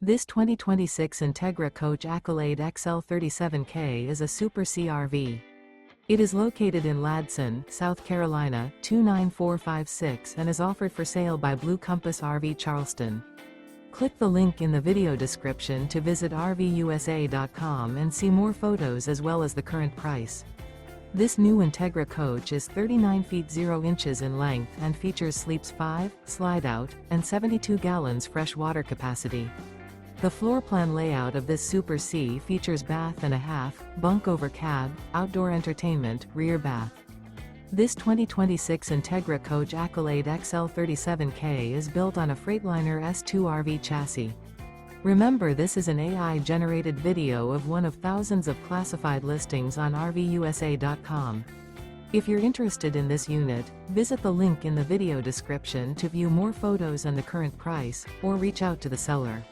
This 2026 Entegra Coach Accolade XL 37K is a Super CRV. It is located in Ladson, South Carolina, 29456 and is offered for sale by Blue Compass RV Charleston. Click the link in the video description to visit RVUSA.com and see more photos as well as the current price. This new Entegra Coach is 39 feet 0 inches in length and features sleeps 5, Slideout, and 72 gallons fresh water capacity. The floor plan layout of this Super C features bath and a half, bunk over cab, outdoor entertainment, rear bath. This 2026 Entegra Coach Accolade XL 37K is built on a Freightliner S2RV chassis. Remember, this is an AI-generated video of one of thousands of classified listings on RVUSA.com. If you're interested in this unit, visit the link in the video description to view more photos and the current price, or reach out to the seller.